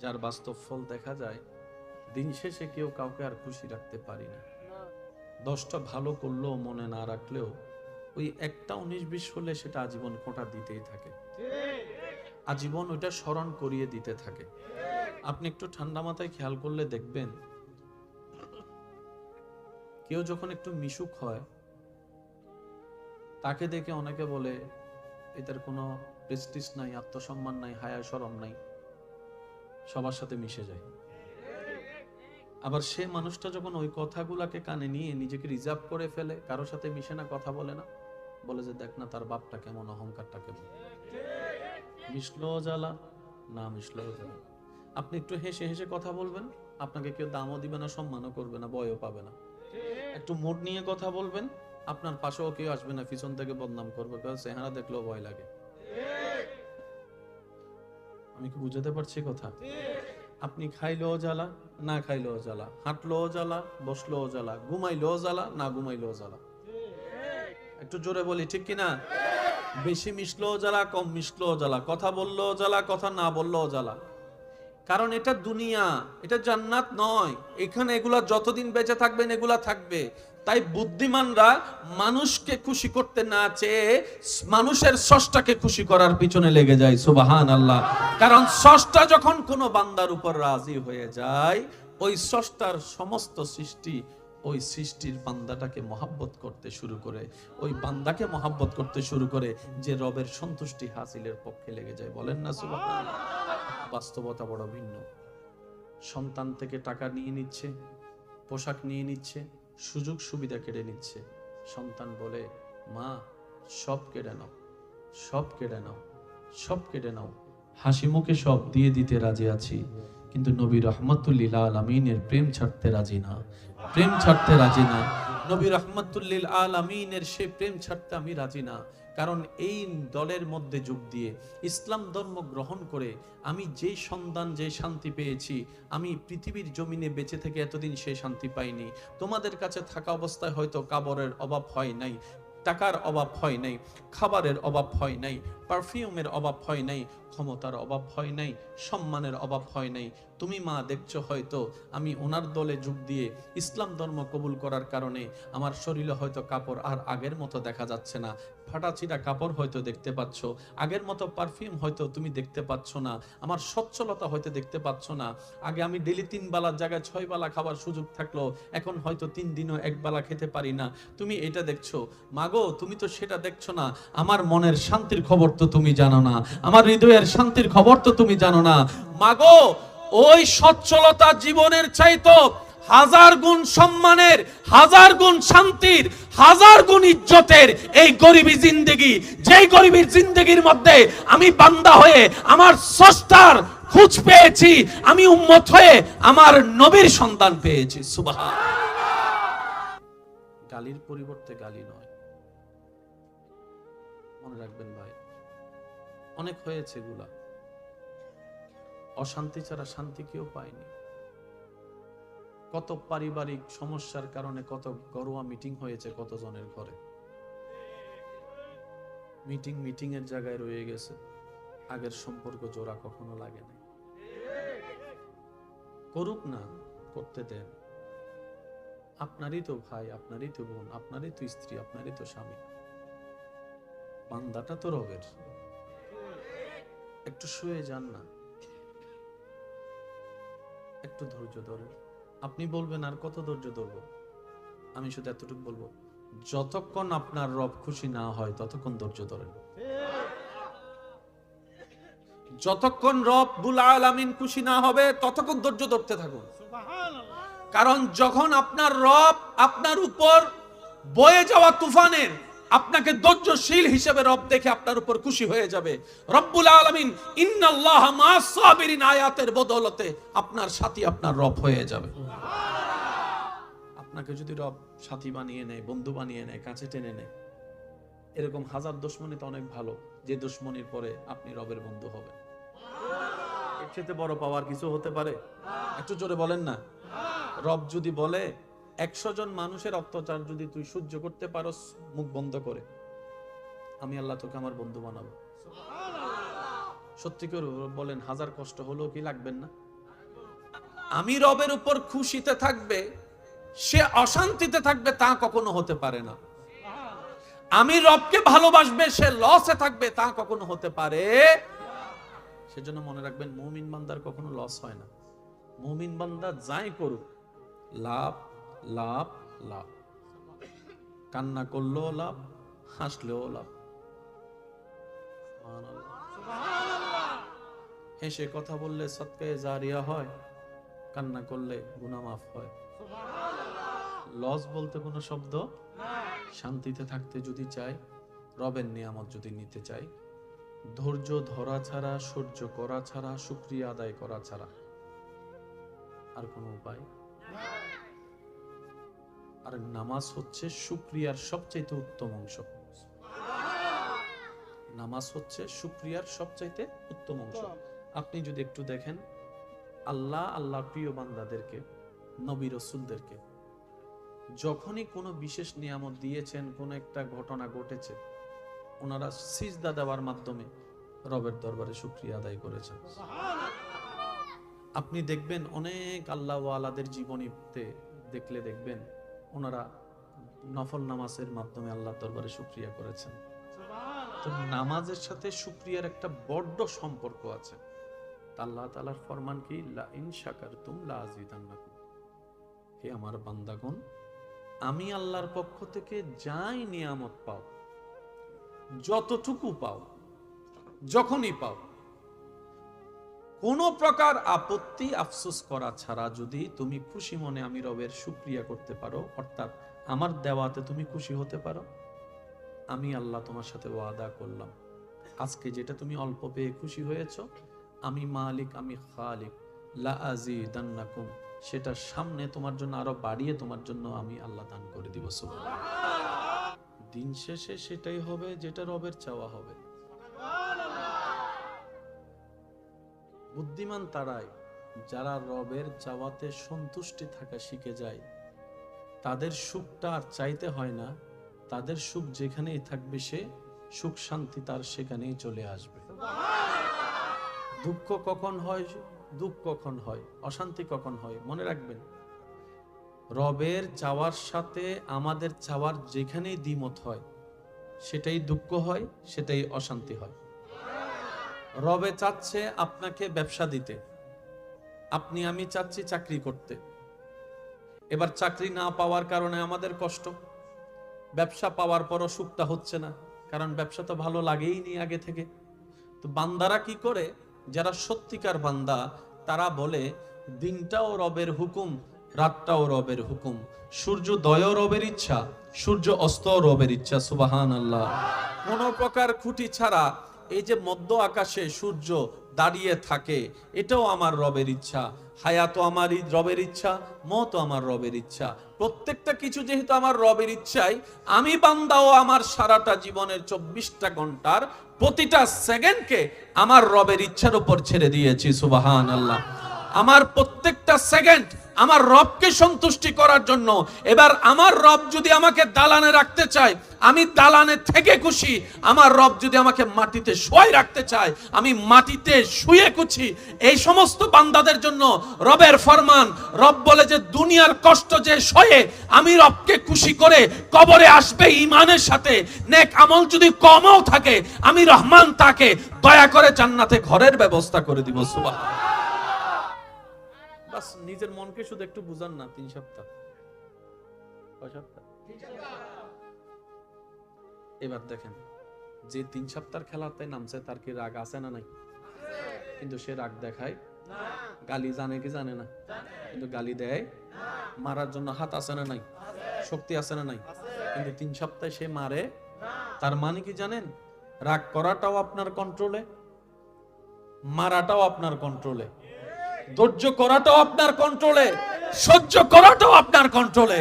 যার বাস্তব ফল দেখা যায় দিন শেষে কেউ কাউকে আর খুশি রাখতে পারি না। 10টা ভালো করলেও মনে না রাখলেও ওই একটা 19-20 হলে সেটা আজীবন খোঁটা দিতেই থাকে, আজীবন ওইটা স্মরণ করিয়ে দিতে থাকে। আপনি একটু ঠান্ডা মাথায় খেয়াল করলে দেখবেন, কেউ যখন একটু মিশুক হয় তাকে দেখে অনেকে বলে এটার কোনো প্রেস্টিজ নাই, আত্মসম্মান নাই, হায়া শরম নাই, সবার সাথে মিশে যায়। আবার সে মানুষটা যখন ওই কথাগুলাকে কানে নিয়ে নিজেকে রিজার্ভ করে ফেলে, কারোর সাথে মিশে না, কথা বলে না, বলে যে দেখ না তার বাপটা কেমন, অহংকারটা কেমন, মিশলো জ্বালা, না মিশলো জ্বালা। আপনি একটু হেসে হেসে কথা বলবেন, আপনাকে কেউ দামও দিবে না, সম্মানও করবে না, ভয়ও পাবে না। একটু মুড নিয়ে কথা বলবেন, আপনার পাশেও কেউ আসবে না, পিছন থেকে বদনাম করবে, চেহারা দেখলেও ভয় লাগে। আমি কি বুঝাতে পারছি কথা? আপনি খাইলেও জ্বালা, না খাইলেও জ্বালা, হাঁটলেও জ্বালা, বসলেও জ্বালা, ঘুমাইলেও জ্বালা, না ঘুমাইলেও জ্বালা। একটু জোরে বলি, ঠিক কিনা? বেশি মিশলেও জ্বালা, কম মিশলেও জ্বালা, কথা বললেও জ্বালা, কথা না বললেও জ্বালা। কারণ এটা দুনিয়া, এটা জান্নাত নয়। এখানে এগুলা যতদিন বেঁচে থাকবেন এগুলা থাকবে। তাই বুদ্ধিমানরা মানুষকে খুশি করতে না চেয়ে মানুষের স্রষ্টাকে খুশি করার পিছনে লেগে যায়। সুবহানাল্লাহ। কারণ স্রষ্টা যখন কোনো বান্দার উপর রাজি হয়ে যায়, ওই স্রষ্টার সমস্ত সৃষ্টি ওই সৃষ্টির বান্দাটাকে মহাব্বত করতে শুরু করে, ওই বান্দাকে মহাব্বত করতে শুরু করে, যে রবের সন্তুষ্টি হাসিলের পক্ষে লেগে যায়। বলেন না সুবহানাল্লাহ। বাস্তবতা বড় ভিন্ন। সন্তান থেকে টাকা নিয়ে নিচ্ছে, পোশাক নিয়ে নিচ্ছে, সুযোগ সুবিধা কেড়ে নিচ্ছে। সন্তান বলে, মা সব কেড়ে নাও, সব কেড়ে নাও, সব কেড়ে নাও, হাসি মুখে সব দিয়ে দিতে রাজি আছি, কিন্তু নবী রহমতুল্লিল আলামিনের প্রেম ছাড়তে রাজি না, প্রেম ছাড়তে রাজি না। নবী রহমতুল্লিল আলামিনের সে প্রেম ছাড়তে আমি রাজি না। কারণ এই দলের মধ্যে যোগ দিয়ে ইসলাম ধর্ম গ্রহণ করে আমি যেই সন্ধান, যে শান্তি পেয়েছি, আমি পৃথিবীর জমিনে বেঁচে থেকে এতদিন সেই শান্তি পাইনি। তোমাদের কাছে থাকা অবস্থায় হয়তো কাপড়ের অভাব হয় নাই, টাকার অভাব হয় নাই, খাবারের অভাব হয় নাই, পারফিউমের অভাব হয় নাই, ক্ষমতার অভাব হয় নাই, সম্মানের অভাব হয় নাই। তুমি মা দেখছো হয়তো আমি ওনার দলে যোগ দিয়ে ইসলাম ধর্ম কবুল করার কারণে আমার শরীরে হয়তো কাপড় আর আগের মতো দেখা যাচ্ছে না, ফাটাছিটা কাপড় হয়তো দেখতে পাচ্ছ, আগের মতো পারফিউম হয়তো তুমি দেখতে পাচ্ছ না, আমার সচ্ছলতা হয়তো দেখতে পাচ্ছ না। আগে আমি ডেলি 3 বেলার জায়গায় 6 বেলা খাবার সুযোগ থাকলো, এখন হয়তো 3 দিনও 1 বেলা খেতে পারি না। তুমি এটা দেখছো, মাগো তুমি তো সেটা দেখছো না। আমার মনের শান্তির খবর তো তুমি জানো না, আমার হৃদয়ের শান্তির খবর তো তুমি জানো না। মাগো ওই সচ্ছলতা জীবনের চাইতো 1000 গুণ সম্মানের, 1000 গুণ শান্তির, 1000 গুণ ইজ্জতের এই গরিবী জিন্দেগি, যেই গরিবীর জিন্দেগির মধ্যে আমি বান্দা হয়ে আমার স্রষ্টার খোঁজ পেয়েছি, আমি উম্মত হয়ে আমার নবীর সন্তান পেয়েছি। সুবহান। গালির পরিবর্তে গালি নয়, মনে রাখবেন ভাই। অনেক হয়েছে এগুলা, অশান্তি ছাড়া শান্তি কেউ পায়নি। কত পারিবারিক সমস্যার কারণে কত ঘরোয়া মিটিং হয়েছে কতজনের ঘরে, মিটিং এর জায়গায় রয়ে গেছে, আগের সম্পর্ক জোড়া কখনো লাগে না। করুক না, করতে দেন। আপনারই তো ভাই, আপনারই তো বোন, আপনারই তো স্ত্রী, আপনারই তো স্বামী, বান্দাটা তো রবের। একটু শুয়ে যান না, একটু ধৈর্য ধরেন। আপনি বলবেন আর কত ধৈর্য ধরবো, আমি শুধু এতটুকু বলবো, যতক্ষণ আপনার রব খুশি না হয় ততক্ষণ ধৈর্য ধরেন। যতক্ষণ রব্বুল আলামিন খুশি না হবে ততক্ষণ ধৈর্য ধরতে থাকুন। কারণ যখন আপনার রব আপনার উপর বয়ে যাওয়া তুফানের আপনাকে ধৈর্যশীল হিসেবে রব দেখে আপনার উপর খুশি হয়ে যাবে। রব্বুল আলামিন ইন্নাল্লাহা মা'আস সাবিরিন আয়াতের বদৌলতে আপনার সাথী আপনার রব হয়ে যাবে। আপনাকে যদি রব সাথী বানিয়ে নেয়, বন্ধু বানিয়ে নেয়, কাছে টেনে নেয়, এরকম 1000 দুশমনী তো অনেক ভালো, যে দুশমনীর পরে আপনি রবের বন্ধু হবেন। এর চেয়ে বড় পাওয়ার কিছু হতে পারে? একটু জোরে বলেন না। রব যদি বলে 100 জন মানুষের অত্যাচার যদি তুই সহ্য করতে পারস মুখ বন্ধ করে, আমি আল্লাহ তোকে আমার বন্ধু বানাবো। সত্যি করে বলেন, 1000 কষ্ট হলেও কি লাগবেন না? আমি রবের উপর খুশিতে থাকবে, সে অশান্তিতে থাকবে তা কখনো হতে পারে না। আমি রবকে ভালোবাসবে, সে লসে থাকবে তা কখনো হতে পারে। সেজন্য মনে রাখবেন, মুমিন বান্দার কখনো লস হয় না। মুমিন বান্দা যাই করুক লাভ লাভ লাভ, কান্না করলেও লাভ, হাসলেও লাভ। হেসে কথা বললে সদকায়ে জারিয়া হয়, কান্না করলে গুনাহ মাফ হয়। লস বলতে কোনো শব্দ নাই। শান্তিতে থাকতে যদি চাই, রবের নিয়ামত যদি নিতে চাই, ধৈর্য ধরা ছাড়া, সহ্য করা ছাড়া, শুকরিয়া আদায় করা ছাড়া আর কোনো উপায় নাই। আর নামাজ হচ্ছে শুকরিয়ার সবচাইতে উত্তম অংশ। নামাজ হচ্ছে শুকরিয়ার সবচাইতে উত্তম অংশ। আপনি যদি একটু দেখেন, আল্লাহর প্রিয় বান্দাদেরকে, নবী রাসূলদেরকে যখনই কোনো বিশেষ নিয়ামত দিয়েছেন, কোন একটা ঘটনা ঘটেছে, ওনারা সিজদা দেওয়ার মাধ্যমে রবের দরবারে শুকরিয়া আদায় করেছেন। আপনি দেখবেন অনেক আল্লাহ ওয়ালাদের জীবনীতে দেখলে দেখবেন ওনারা নফল নামাজের মাধ্যমে আল্লাহর দরবারে শুকরিয়া করেছেন। তো নামাজের সাথে শুকরিয়ার একটা বড় সম্পর্ক আছে। আল্লাহ তাআলার ফরমান কি, লা ইন শাকারতুম লা আযীদান্নাকুম। হে আমার বান্দাগণ, আমি আল্লাহর পক্ষ থেকে যাই নিয়ামত পাও, যতটুকু পাও, যখনই পাও, কোন প্রকার আপত্তি আফসোস করা ছাড়া যদি তুমি খুশি মনে আমি রবের শুকরিয়া করতে পারো, অর্থাৎ আমার দেওয়াতে তুমি খুশি হতে পারো, আমি আল্লাহ তোমার সাথে ওয়াদা করলাম, আজকে যেটা তুমি অল্প পেয়ে খুশি হয়েছো, আমি মালিক, আমি খালিক, লা আযীদান্নাকুম, সেটা সামনে তোমার জন্য আরো বাড়িয়ে তোমার জন্য আমি আল্লাহ দান করে দিব। সুবহানাল্লাহ। দিন শেষে সেটাই হবে যেটা রবের চাওয়া হবে। বুদ্ধিমান তারাই যারা রবের চাওয়াতে সন্তুষ্টি থাকা শিখে যায়। তাদের সুখটা আর চাইতে হয় না, তাদের সুখ যেখানেই থাকবে সে সুখ শান্তি তার সেখানেই চলে আসবে। দুঃখ কখন হয়, দুঃখ কখন হয়, অশান্তি কখন হয়, মনে রাখবেন রবের চাওয়ার সাথে আমাদের চাওয়ার যেখানেই দ্বিমত হয় সেটাই দুঃখ হয়, সেটাই অশান্তি হয়। রবে চাচ্ছে আপনাকে ব্যবসা দিতে, আপনি আমি চাচ্ছি চাকরি করতে। এবার চাকরি না পাওয়ার কারণে আমাদের কষ্ট, ব্যবসা পাওয়ার পরও সুখটা হচ্ছে না, কারণ ব্যবসা তো ভালো লাগেই নি আগে থেকে। তো বান্দারা কি করে, যারা সত্যিকার বান্দা তারা বলে দিনটাও রবের হুকুম, রাতটাও রবের হুকুম, সূর্যোদয়ও রবের ইচ্ছা, সূর্য অস্তও রবের ইচ্ছা। সুবহানাল্লাহ। কোনো প্রকার খুঁটি ছাড়া এই যে মধ্য আকাশে সূর্য দাঁড়িয়ে থাকে, এটাও আমার রবের ইচ্ছা। হায়াতও আমার রবের ইচ্ছা, মওতও আমার রবের ইচ্ছা। প্রত্যেকটা কিছু যেহেতু আমার রবের ইচ্ছাই, আমি বান্দাও আমার সারাটা জীবনের 24টা ঘন্টার প্রতিটা সেকেন্ডকে আমার রবের ইচ্ছার উপর ছেড়ে দিয়েছি। সুবহানাল্লাহ। আমার প্রত্যেকটা সেকেন্ড আমার রবকে সন্তুষ্টি করার জন্য। এবার আমার রব যদি আমাকে দালানে রাখতে চায়, আমি দালানে থেকে খুশি। আমার রব যদি আমাকে মাটিতে শুয়ে রাখতে চায়, আমি মাটিতে শুয়ে খুশি। এই সমস্ত বান্দাদের জন্য রবের ফরমান, রব বলে যে দুনিয়ার কষ্ট যে সয়ে আমি রবকে খুশি করে কবরে আসবে ঈমানের সাথে, নেক আমল যদি কমও থাকে আমি রহমান তাকে দয়া করে জান্নাতে ঘরের ব্যবস্থা করে দিব। সুবহানাল্লাহ। বাস নিজের মনকে শুধু একটু বুঝান না। 3 সপ্তাহ, কয় সপ্তাহ? এবার দেখেন, যে 3 সপ্তাহের খেলাতে নামছে তার কি রাগ আছে না নাই? কিন্তু সে রাগ দেখায় না। গালি জানে কি জানে না? কিন্তু গালি দেয়। মারার জন্য হাত আছে না নাই? শক্তি আছে না নাই? কিন্তু 3 সপ্তাহে সে মারে। তার মানে কি জানেন? রাগ করাটাও আপনার কন্ট্রোলে, মারাটাও আপনার কন্ট্রোলে, ধৈর্য করাটাও আপনার কন্ট্রোলে, সহ্য করাটাও আপনার কন্ট্রোলে।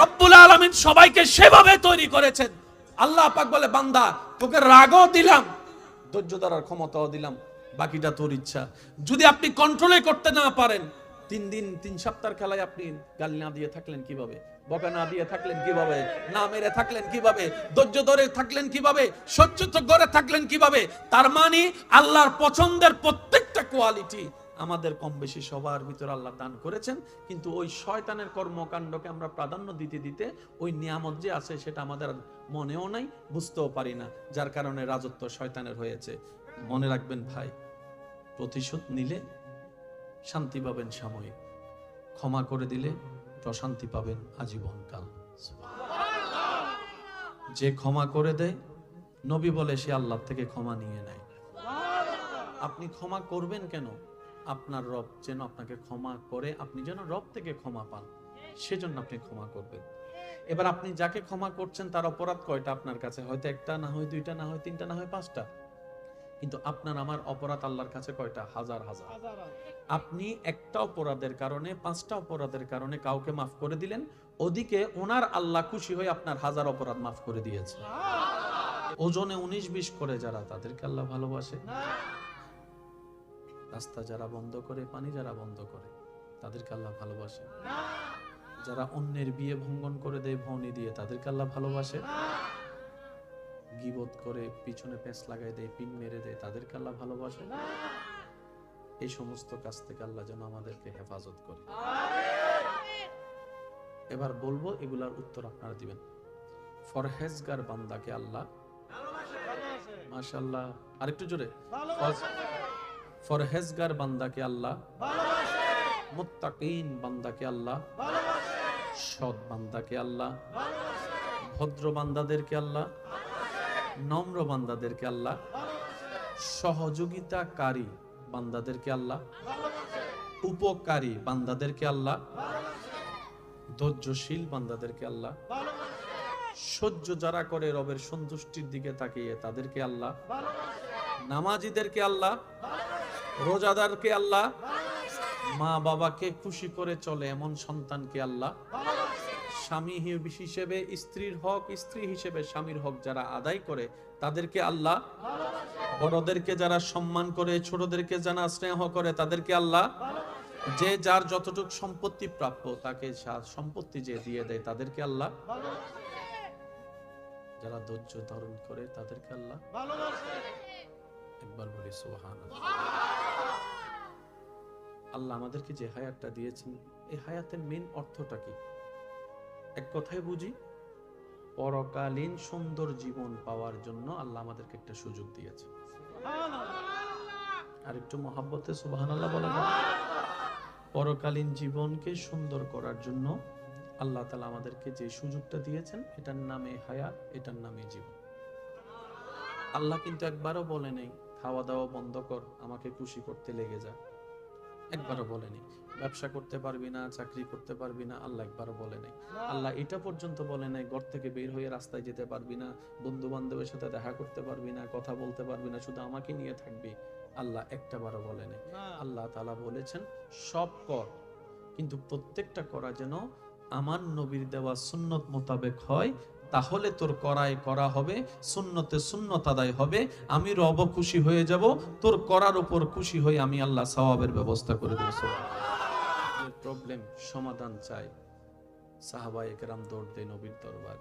রব্বুল আলামিন সবাইকে সেভাবে তৈরি করেছেন। আল্লাহ পাক বলে বান্দা তোকে রাগও দিলাম, ধৈর্য ধরার ক্ষমতাও দিলাম, বাকিটা তোর ইচ্ছা। যদি আপনি কন্ট্রোলে করতে না পারেন, 3 সপ্তাহের খেলায় আপনি গালি না দিয়ে থাকলেন কিভাবে, বকা না দিয়ে থাকলেন কিভাবে, না মেরে থাকলেন কিভাবে, ধৈর্য ধরে থাকলেন কিভাবে, সহ্য করে থাকলেন কিভাবে? তার মানে আল্লাহর পছন্দের প্রত্যেকটা কোয়ালিটি আমাদের কম বেশি সবার ভিতর আল্লাহ দান করেছেন। কিন্তু ওই শয়তানের কর্মকাণ্ডকে আমরা প্রাধান্য দিতে দিতে ওই নিয়ামত যে আছে সেটা আমাদের মনেও নাই, বুঝতেও পারি না, যার কারণে রাজত্ব শয়তানের হয়েছে। মনে রাখবেন ভাই, প্রতিশোধ নিলে শান্তি পাবেন সাময়িক, ক্ষমা করে দিলে প্রশান্তি পাবেন আজীবনকাল। যে ক্ষমা করে দেয়, নবী বলে সে আল্লাহ থেকে ক্ষমা নিয়ে নেয়। আপনি ক্ষমা করবেন কেন? আপনার রব যেন আপনাকে ক্ষমা করে, আপনি যেন রব থেকে ক্ষমা পান, সেজন্য আপনি ক্ষমা করবেন। এবার আপনি যাকে ক্ষমা করছেন তার অপরাধ কয়টা আপনার কাছে? হয়তো একটা, না হয় 2টা, না হয় 3টা, না হয় 5টা। কিন্তু আপনার আমার অপরাধ আল্লাহর কাছে কয়টা? হাজার হাজার। আপনি একটা অপরাধের কারণে, 5টা অপরাধের কারণে কাউকে মাফ করে দিলেন, ওদিকে ওনার আল্লাহ খুশি হয়ে আপনার হাজার অপরাধ মাফ করে দিয়েছে। ওজনে 19-20 করে যারা, তাদেরকে আল্লাহ ভালোবাসে। রাস্তা যারা বন্ধ করে, পানি যারা বন্ধ করে, তাদেরকে আল্লাহ ভালোবাসে। যারা অন্যের বিয়ে ভঙ্গন করে দেয় ভৌনি দিয়ে, তাদেরকে আল্লাহ ভালোবাসে। গীবত করে পিছনে পেঁচ লাগাই দেয়, পিন মেরে দেয়, তাদেরকে আল্লাহ ভালোবাসে। এই সমস্ত কাজ থেকে আল্লাহ যেন আমাদেরকে হেফাজত করে। এবার বলবো, এগুলার উত্তর আপনারা দিবেন। ফরহেজগার বান্দাকে আল্লাহ মাশাআল্লাহ, আরেকটু জোরে, ফরহেজগার বান্দাকে আল্লাহ ভালোবাসে, মুত্তাকিন বান্দাকে আল্লাহ ভালোবাসে, সৎ বান্দাকে আল্লাহ ভালোবাসে, ভদ্র বান্দাদেরকে আল্লাহ ভালোবাসে, নম্র বান্দাদেরকে আল্লাহ ভালোবাসে, সহযোগিতাকারী বান্দাদেরকে আল্লাহ ভালোবাসে, উপকারী বান্দাদেরকে আল্লাহ ভালোবাসে, ধৈর্যশীল বান্দাদেরকে আল্লাহ ভালোবাসে, সহ্য যারা করে রবের সন্তুষ্টির দিকে তাকিয়ে তাদেরকে আল্লাহ ভালোবাসে, নামাজীদেরকে আল্লাহ ভালোবাসে, রোজাদারকে আল্লাহ, মা বাবাকে খুশি করে চলে এমন সন্তানকে আল্লাহ, স্বামী হিসেবে স্ত্রীর হক, স্ত্রী হিসেবে স্বামীর হক যারা আদায় করে তাদেরকে আল্লাহ, বড়দেরকে যারা সম্মান করে, ছোটদেরকে যারা স্নেহ করে তাদেরকে আল্লাহ, যে যার যতটুকু সম্পত্তি প্রাপ্য তাকে সম্পত্তি যে দিয়ে দেয় তাদেরকে আল্লাহ, যারা ধৈর্য ধারণ করে তাদেরকে আল্লাহ একবার বলি সুবহানাল্লাহ। আল্লাহ আমাদেরকে যে হায়াতটা দিয়েছেন, এই হায়াতের মেইন অর্থটা কি? এক কথায় বুঝি, পরকালীন সুন্দর জীবন পাওয়ার জন্য আল্লাহ আমাদেরকে একটা সুযোগ দিয়েছে। আর একটু মহাব্বতে সুবহানাল্লাহ বলা যায়। পরকালীন জীবনকে সুন্দর করার জন্য আল্লাহ তাআলা আমাদেরকে যে সুযোগটা দিয়েছেন, এটার নামে হায়াত, এটার নামে জীবন। আল্লাহ কিন্তু একবারও বলে নাই খাওয়া দাওয়া বন্ধ কর, আমাকে খুশি করতে লেগে যা। একবারও বলেনি ব্যবসা করতে পারবি না, চাকরি করতে পারবি না, আল্লাহ একবারও বলে নাই। আল্লাহ এটা পর্যন্ত বলে নাই ঘর থেকে বের হয়ে রাস্তায় যেতে পারবি না, বন্ধু বান্ধবের সাথে দেখা করতে পারবি না, কথা বলতে পারবি না, শুধু আমাকে নিয়ে থাকবি। আল্লাহ একটাবারও বলে নাই। আল্লাহ তাআলা বলেছেন সব কর, কিন্তু প্রত্যেকটা করা যেন আমার নবীর দেওয়া সুন্নত মোতাবেক হয়, তাহলে তোর করায় করা হবে, সুন্নতে সুন্নত আদায় হবে, আমি রব খুশি হয়ে যাব, তোর করার উপর খুশি হয়ে আমি আল্লাহ সওয়াবের ব্যবস্থা করে দেব। প্রবলেম সমাধান চাই, সাহাবায়ে কেরাম দৌড় দেয় নবীর দরবার।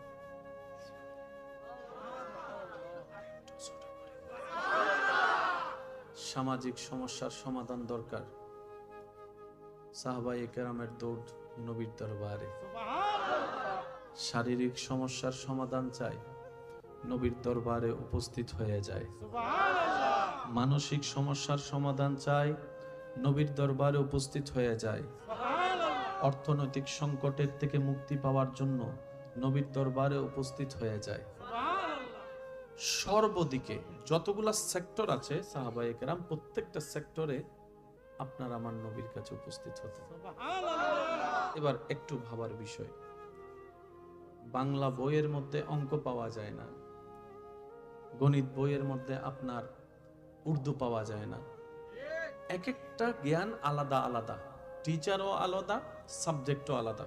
সামাজিক সমস্যার সমাধান দরকার, সাহাবায়ে কেরামের দৌড় নবীর দরবারে। শারীরিক সমস্যার সমাধান চাই, নবীর দরবারে উপস্থিত হয়ে যায়। মানসিক সমস্যার সমাধান চাই, নবীর দরবারে উপস্থিত হয়ে যায়। অর্থনৈতিক সংকটের থেকে মুক্তি পাওয়ার জন্য নবীর দরবারে উপস্থিত হয়ে যায়। সর্বদিকে যতগুলা সেক্টর আছে সাহাবায়ে কেরাম প্রত্যেকটা সেক্টরে আপনার আমার নবীর কাছে উপস্থিত হতেন। এবার একটু ভাবার বিষয়, বাংলা বইয়ের মধ্যে অঙ্ক পাওয়া যায় না, গণিত বইয়ের মধ্যে আপনার উর্দু পাওয়া যায় না। এক একটা জ্ঞান আলাদা আলাদা, টিচারও আলাদা, সাবজেক্টও আলাদা।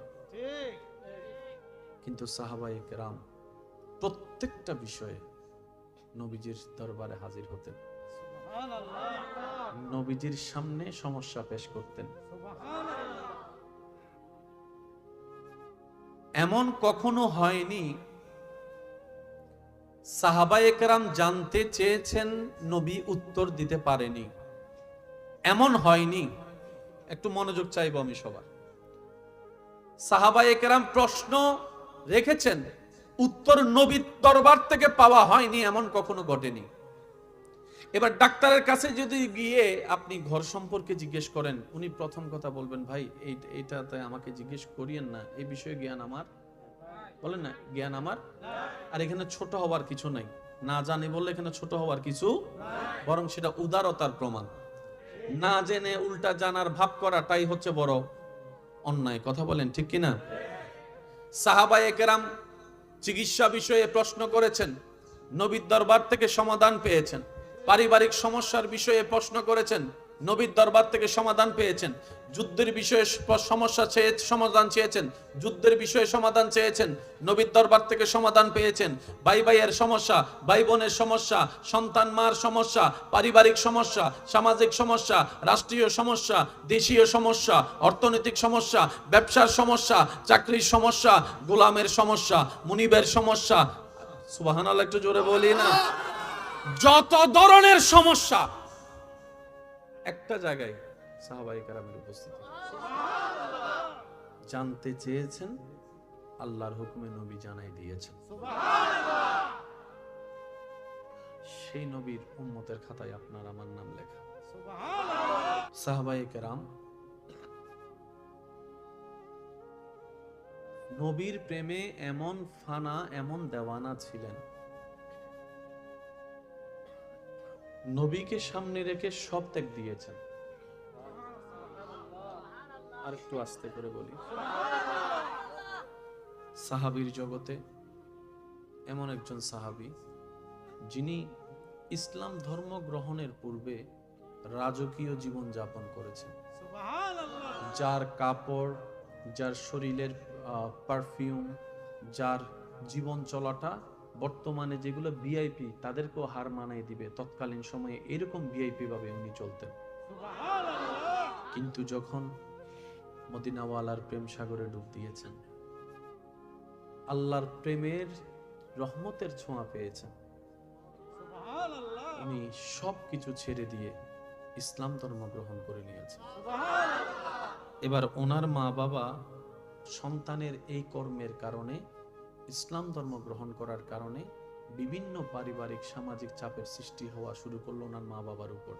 কিন্তু সাহাবায়ে কেরাম প্রত্যেকটা বিষয়ে নবীজির দরবারে হাজির হতেন, নবীজির সামনে সমস্যা পেশ করতেন। এমন কখনো হয়নি সাহাবায়ে কেরাম জানতে চেয়েছেন নবী উত্তর দিতে পারেনি, এমন হয়নি। একটু মনোযোগ চাইবো আমি সবার। সাহাবায়ে কেরাম প্রশ্ন রেখেছেন, উত্তর নবীর দরবার থেকে পাওয়া হয়নি, এমন কখনো ঘটেনি। এবার ডাক্তারের কাছে যদি গিয়ে আপনি ঘর সম্পর্কে জিজ্ঞেস করেন, উনি প্রথম কথা বলবেন, ভাই এইটাতে আমাকে জিজ্ঞেস করিয়েন না, এই বিষয়ে জ্ঞান আমার, বলেন না জ্ঞান আমার। আর এখানে ছোট হওয়ার কিছু নাই, না জানি বললে এখানে ছোট হওয়ার কিছু, বরং সেটা উদারতার প্রমাণ। না জেনে উল্টা জানার ভাব করাটাই হচ্ছে বড় অন্যায়। কথা বলেন ঠিক কিনা? সাহাবায়ে কেরাম চিকিৎসা বিষয়ে প্রশ্ন করেছেন, নবীর দরবার থেকে সমাধান পেয়েছেন। পারিবারিক সমস্যার বিষয়ে প্রশ্ন করেছেন, নবীর দরবার থেকে সমাধান পেয়েছেন। যুদ্ধের বিষয়ে সমাধান চেয়েছেন, যুদ্ধের বিষয়ে সমাধান চেয়েছেন, নবীর দরবার থেকে সমাধান পেয়েছেন। ভাই ভাইয়ের সমস্যা, ভাই বোনের সমস্যা, সন্তান মার সমস্যা, পারিবারিক সমস্যা, সামাজিক সমস্যা, রাষ্ট্রীয় সমস্যা, দেশীয় সমস্যা, অর্থনৈতিক সমস্যা, ব্যবসার সমস্যা, চাকরির সমস্যা, গোলামের সমস্যা, মুনিবের সমস্যা, সুবহানাল্লাহ একটু জোরে বলি না, যত ধরনের সমস্যা একটা জায়গায় সাহাবায়ে কেরামের উপস্থিতি। জানতে চেয়েছেন, আল্লাহর হুকুমে নবী জানাই দিয়েছেন। সেই নবীর উম্মতের খাতায় আপনার আমার নাম লেখা। সাহাবায়ে কেরাম নবীর প্রেমে এমন ফানা, এমন দেওয়ানা ছিলেন, নবীকে সামনে রেখে সব ত্যাগ দিয়েছেন। আর একটু আস্তে করে বলি, সাহাবীর জগতে এমন একজন সাহাবী যিনি ইসলাম ধর্ম গ্রহণের পূর্বে রাজকীয় জীবন যাপন করেছেন, যার কাপড়, যার শরীরের পারফিউম, যার জীবন চলাটা বর্তমানে যেগুলো ভিআইপি তাদেরকেও হার মানায় দিবে, তৎকালীন সময়ে এরকম ভিআইপি ভাবে উনি চলতেন। কিন্তু যখন মদিনাওয়ালার প্রেম সাগরে ডুব দিয়েছেন, আল্লাহর প্রেমের রহমতের ছোঁয়া পেয়েছেন, উনি সবকিছু ছেড়ে দিয়ে ইসলাম ধর্ম গ্রহণ করে নিয়েছেন। এবার ওনার মা বাবা সন্তানের এই কর্মের কারণে, ইসলাম ধর্ম গ্রহণ করার কারণে বিভিন্ন পারিবারিক সামাজিক চাপের সৃষ্টি হওয়া শুরু করলো ওনার মা বাবার উপর।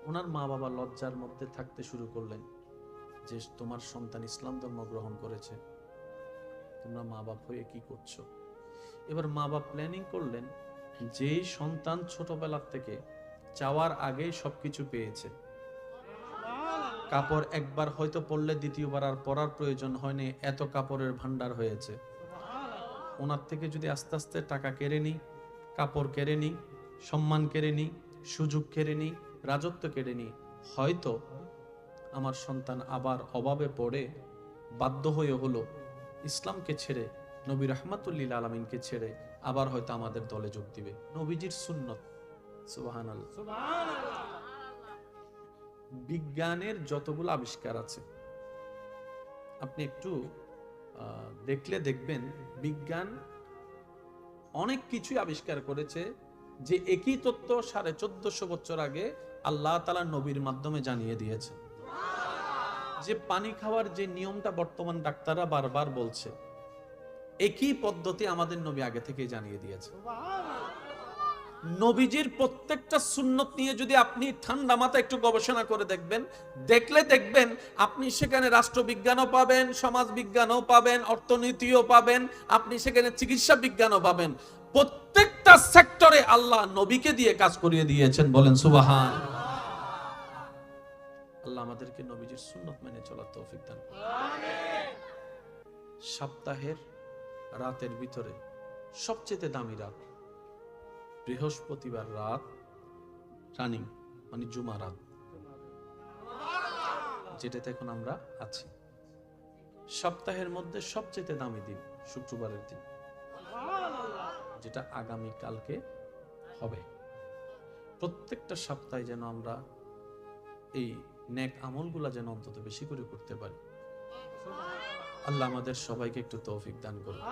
ওনার মা বাবা লজ্জার মধ্যে থাকতে শুরু করলেন যে তোমার সন্তান ইসলাম ধর্ম গ্রহণ করেছে, তোমরা মা বাপ হয়ে কি করছো। এবার মা বাপ প্ল্যানিং করলেন, যে সন্তান ছোটবেলার থেকে চাওয়ার আগেই সবকিছু পেয়েছে, কাপড় একবার হয়তো পরলে দ্বিতীয়বার আর পরার প্রয়োজন হয়নি, এত কাপড়ের ভান্ডার হয়েছে, ওনার থেকে যদি আস্তে আস্তে টাকা কেড়ে নি, কাপড় কেড়ে নি, সম্মান কেড়ে নি, সুযোগ কেড়ে নি, রাজত্ব কেড়ে নি, হয়তো আমার সন্তান আবার অভাবে পড়ে বাধ্য হয়ে হলো ইসলামকে ছেড়ে, নবী রাহমাতুল্লিল আলামিনকে ছেড়ে আবার হয়তো আমাদের দলে যোগ দিবে। নবীজির সুন্নত। সুবহানাল্লাহ। বিজ্ঞানের যতগুলো আবিষ্কার আছে আপনি একটু দেখলে দেখবেন, বিজ্ঞান অনেক কিছুই আবিষ্কার করেছে যে একই তত্ত্ব 1450 বছর আগে আল্লাহ তাআলা নবীর মাধ্যমে জানিয়ে দিয়েছে। যে পানি খাওয়ার যে নিয়মটা বর্তমান ডাক্তাররা বারবার বলছে, একই পদ্ধতি আমাদের নবী আগে থেকে জানিয়ে দিয়েছে। নবীজির প্রত্যেকটা সুন্নত নিয়ে যদি আপনি ঠান্ডা মাথায় একটু গবেষণা করে দেখবেন, দেখলে দেখবেন আপনি সেখানে রাষ্ট্রবিজ্ঞানও পাবেন, সমাজ বিজ্ঞানও পাবেন, অর্থনীতিও পাবেন, আপনি সেখানে চিকিৎসা বিজ্ঞানও পাবেন। প্রত্যেকটা সেক্টরে আল্লাহ নবীকে দিয়ে কাজ করিয়ে দিয়েছেন। বলেন সুবহান। আল্লাহ আমাদেরকে নবীজির সুন্নত মেনে চলার তৌফিক দান করুন। আমিন। সপ্তাহের রাতের ভিতরে সবচেয়ে দামি রাত বৃহস্পতিবার রাত, রানিং মানে জুমা রাত, যেটাতে এখন আমরা আছি। সপ্তাহের মধ্যে সবচেয়ে দামি দিন শুক্রবারের দিন, যেটা আগামী কালকে হবে। প্রত্যেকটা সপ্তাহে যেন আমরা এই নেক আমলগুলা যেন অন্তত বেশি করে করতে পারি। আল্লাহ আমাদের সবাইকে একটু তৌফিক দান করুন।